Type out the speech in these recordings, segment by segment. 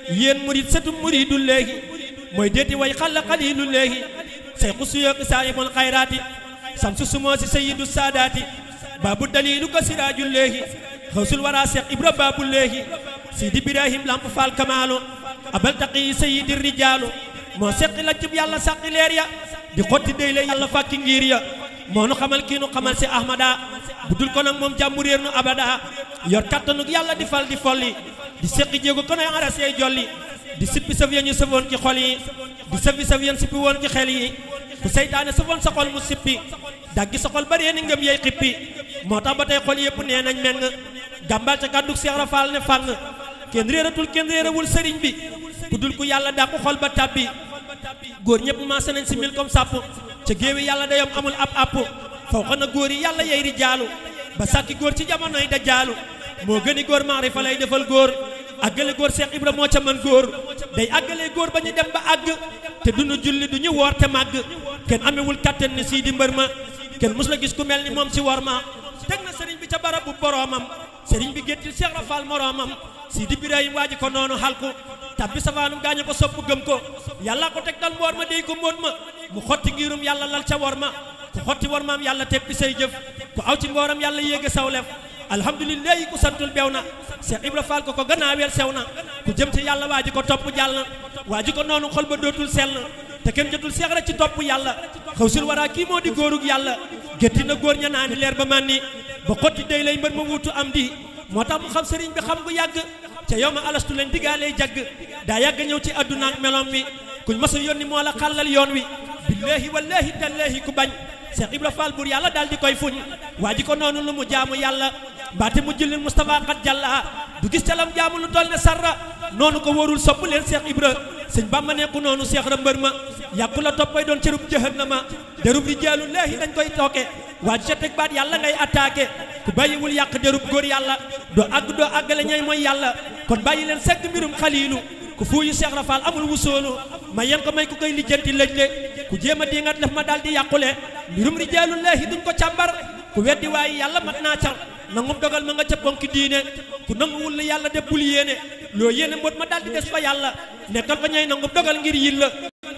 yéen murid sëtu muridul léegi mooy déeti way xalla xaliilul léegi sayxu suyooki saahibul xayraati samsu sumoosi sayyidu saadaati baabu daliilu ko siraajul léegi xawsul waraa seex ibra baabul léegi sidi ibrahim lamp faal kamaalu abal taqi sayyidi rijaalu moo seqi la jub yàlla sàqi leer ya di xotti déy la yàlla fàkki ngir ya moo nu xamal kii nu xamal si ahmada bu dul ko nag moom jàmmu réer nu abada yor kattanug yàlla di fal di folli di seqi jéego ko noy arasey jolli di sippi saf ya ñu sëfoon ci xol yi di safi saf yan sippi woon ci xel yi ku seytaane sëfoon sa xol mu sippi daggi sa xol baree ni ngëm yey xippi moo tax ba tey xol yëpp nee nañ meng gàmbal ca kàddug Seex Ibra Faal ne fàng kenn réeratul kenn réerawul sëriñ bi ku dul ku yàlla dàqu xol ba tàbbi góor ñëpp maase nañ si mil comme sàpp ca géewi yàlla dayom amul ab àpp faw xana góor yi yàlla yey rijaalu ba sàkki góor ci jamonoy dajaalu moo gëni góor maarifa lay defal góor àggale góor Seex Ibra moo ca man góor day àggale góor ba ñu dem ba àgg te duñu julli duñu woor te màgg kenn amewul kattan ni sii di mbër ma kenn mus la gis ku mel ni moom si war ma teg na sëriñ bi ca barabu boroomam sëriñ bi géttil Seex Ibra Faal moroomam sii di Ibrahim waaji ko noonu xalku tabbi safaanum gaañu ko sopp gëm ko yàlla ko teg dal mboor ma dey ko mbóot ma mu xotti ngirum yàlla lal ca war ma ku xotti war maam yàlla teppi say jëf ku aw ci mbooram yàlla yéege saw lef alhamdulillahi ku santul beew na Seex Ibra Faal ko gannaaweel sew na ku jëm ci yàlla waaji ko topp jàll na waaji ko noonu xol ba dootul sell te kenn jotul seex rek ci topp yàlla xawsul waraa kii moo di góorug yàlla gétti na góor ña naani leer ba man ni ba xotti day lay mbër ma wuutu am di moo tax mu xam sëriñ bi xam gu yàgg ca yow ma alastu leen digaaley jagg daa yàgg ñëw ci àdduna ak melom wi kuñ masa yónni moo la xàllal yoon wi billaahi wallaahi tallaahi ku bañ Seex Ibra Faal buur yàlla daal di koy fuñ waa ji ko noonu lu mu jaamu yàlla mbaate mu jëlil Mustafa xat jàlla du gis calam jaamu lu toll ne sarra noonu ko wóorul sopp leen Seex Ibra sëñ Bamba nekku noonu Seex ra mbër ma yàqu la toppay doon cërub jahannama derub rijaalullaahi dañ koy tooke waa ji ca teg baat yàlla ngay attaqué ku bàyyiwul yàq derub góor yàlla doo àggale ñay mooy yàlla kon bàyyi leen segg mbirum xaliilu ku fuuyu Seex Ibra Faal amul wusoolu ma yen ko may ku koy lijjanti lëj le ku jéem a dingat def ma daal di yàqule mbirum rijaalullaahi duñ ko càmbar ku weddi waaye yàlla mat naa car nangum dogal ma nga ca ponki diine ku nanguwul la yàlla de bul yéene loo yéene mbot ma daal di des fa yàlla nekkal fa ñay nangum dogal ngir yil la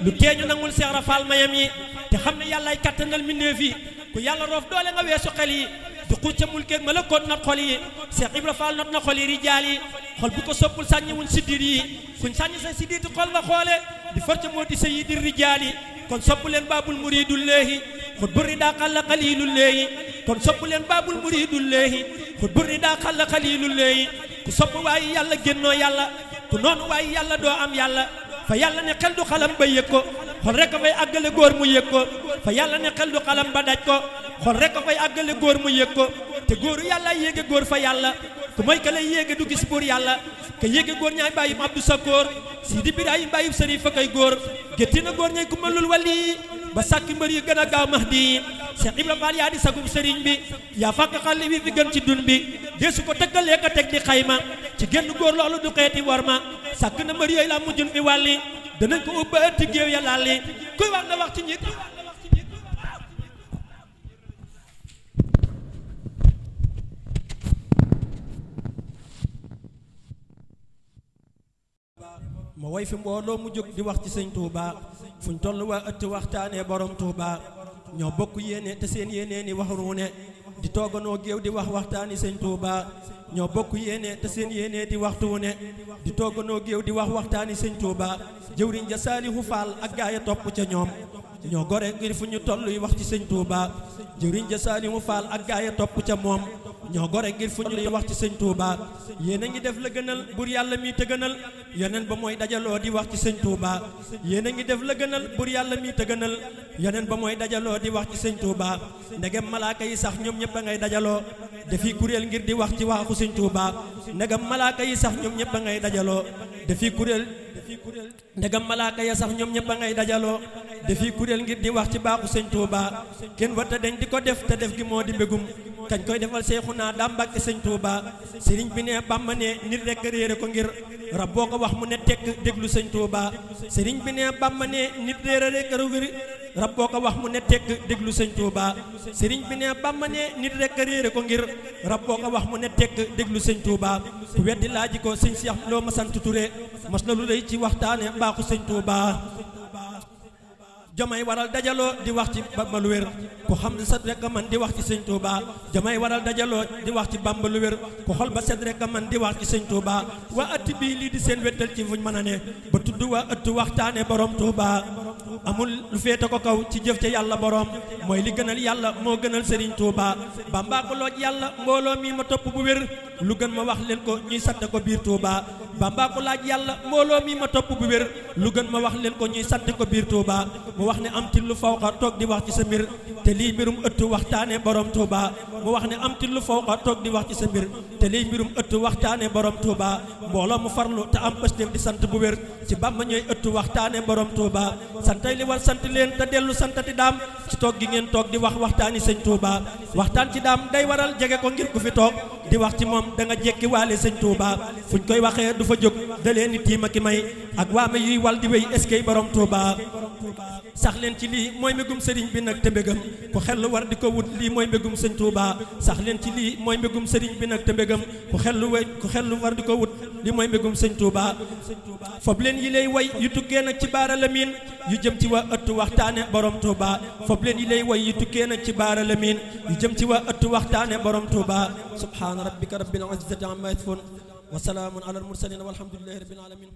lu teeñu nangul Seex Ibra Faal mayam yi te xam ne yàllaay kattanal mbindéef yi ku yàlla roof doole nga weesu xel yi di xucca mulkeeg ma la koot not xol yi Seex Ibra Faal not na xol yi rijaal yi xol bu ko soppul sànniwuñ siddiit yi kuñ sànni sa siddiiti xol nga xoole di forca moo di sayyidi rijaal yi kon sopp leen baabul muridul léehi xut burri daa xalla xaliilul léehi kon sopp leen baabul muridul léehi xut burri daa xalla xaliilul léehi ku sopp waaye yàlla génnoo yàlla ku noonu waaye yàlla doo am yàlla fa yàlla ne xel du xalam ba yëg ko xol rek a fay àggale góor mu yëg ko fa yàlla ne xel du xalam ba daj ko xol rek a fay àggale góor mu yëg ko te góoru yàlla yéege góor fa yàlla ku mooy ka lay yéege du gis buur yàlla ka yéege góor ñaay bàyyim Abdou Sakkoor Sidi Ibrahim bàyyim sëriñ fa koy góor gétti na góor ñay ku malul wali ba sàkki mbër yu gën a gaaw Mahdi Seex Ibra Faal yaa di sagub sëriñ bi yaa fàkk xale wi fi gën ci dun bi deesu ko tëggalee ka teg di xayma ci génn góor loolu du xeeti war ma sàkk na mbër yooyu la mujjun fi wàlli danañ ko ubba ëtti géew ya lalli kuy wax nga wax ci ñit ma woy fi mbooloo mu jóg di wax ci sëñ Touba fuñ toll waa ëtt waxtaanee borom Touba ñoo bokk yéene te seen yéene ni wax ruune di tooganoo géew di wax waxtaani sëñ Touba ñoo bokk yéene te seen yéene di waxtuune di tooganoo géew di wax waxtaani sëñ Touba jëwriñ ja Saalihu Faal ak gaaya topp ca ñoom ñoo gore ngir fu ñu toll yi wax ci sëñ Touba jëwriñ ja Saalihu Faal ak gaaya topp ca moom ñoo gore ngir fu ñu wax ci sëñ Touba yéen a ngi def la gënal bur yàlla mi te gënal yeneen ba mooy dajaloo di wax ci sëñ Touba yéen a ngi def la gënal bur yàlla mi te gënal yeneen ba mooy dajaloo di wax ci sëñ Touba ndegem malaaka yi sax ñoom ñëpp a ngay dajaloo dafi kuréel ngir di wax ci waxu sëñ Touba ndegem malaaka yi sax ñoom ñëpp a ngay dajaloo dafi kuréel ndegam malaaka ya sax ñoom ñëpp a ngay dajaloo dafi kuréel ngir di wax ci baaxu sëñ Touba kenn wata dañ di ko def te def gi moo di mbégum kañ koy defal Seexuna daa Mbàkke sëñ Touba sëriñ bi ne Bàmba ne nit rekk réere ko ngir rab boo ko wax mu ne tekk déglu sëñ Touba sëriñ bi ne Bàmba ne nit réere rab boo ko wax mu ne tekk déglu sëñ Touba sëriñ bi ne Bamba ne nit rek réere ko ngir rab boo ko wax mu ne tekk déglu sëñ Touba ku weddi laaji ko sëñ Cheikh Lo ma sant Touré mos na lu rëy ci waxtaane mbaaxu sëñ Touba jamay waral dajaloo di wax ci Bamba lu wér ku xam ne set rek man di wax ci sëñ Touba jamay waral dajaloo di wax ci Bamba lu wér ku xol ba set rek man di wax ci sëñ Touba waa ëtt bii lii di seen wettal ci fuñ mën a ne ba tudd waa ëtt waxtaane borom Touba amul lu féete ko kaw ci jëf ca yàlla borom mooy li gënal yàlla moo gënal Serigne Touba Bamba ko looj yàlla mbooloo mi ma topp bu wér lu gën ma wax leen ko ñuy sant ko biir Touba Bamba ko laaj yàlla mbooloo mi ma topp bu wér lu gën ma wax leen ko ñuy sant ko biir Touba mu wax ne am ti lu fawqa toog di wax ci sa mbir te lii mbirum ëtt waxtaane borom Touba mu wax ne am ti lu fawqa toog di wax ci sa mbir te lii mbirum ëtt waxtaane borom Touba mbooloo mu farlu te am pëstéef di sant bu wér ci Bamba ñooy ëtt waxtaane borom Touba santay li war sant leen te dellu santati daam ci toog gi ngeen toog di wax waxtaani sëñ Touba waxtaan ci daam day waral jege ko ngir ku fi toog di wax ci moom da nga jekki waale sëñ Touba fuñ koy waxee du fa jóg da leen ni tiima ki may ak waame yuy wal di wéy eskay borom Touba sax leen ci lii mooy mbégum sëriñ bi nag te mbégam ku xel war di ko wut lii mooy mbégum sëñ Touba sax leen ci lii mooy mbégum sëriñ bi nag te mbégam ku xel war di ko wut lii mooy mbégum sëñ Touba fob leen yi lay way yu tukkee nag ci baara lamin yu jëm ci waa ëtt waxtaane borom Touba fob leen yi lay way yu tukkee nag ci baara lamin yu jëm ci waa ëtt waxtaane borom Touba subhaana rabbika rabbil izzati amma yasifun wa salaamun alal mursalin walhamdulillahi rabbil alamin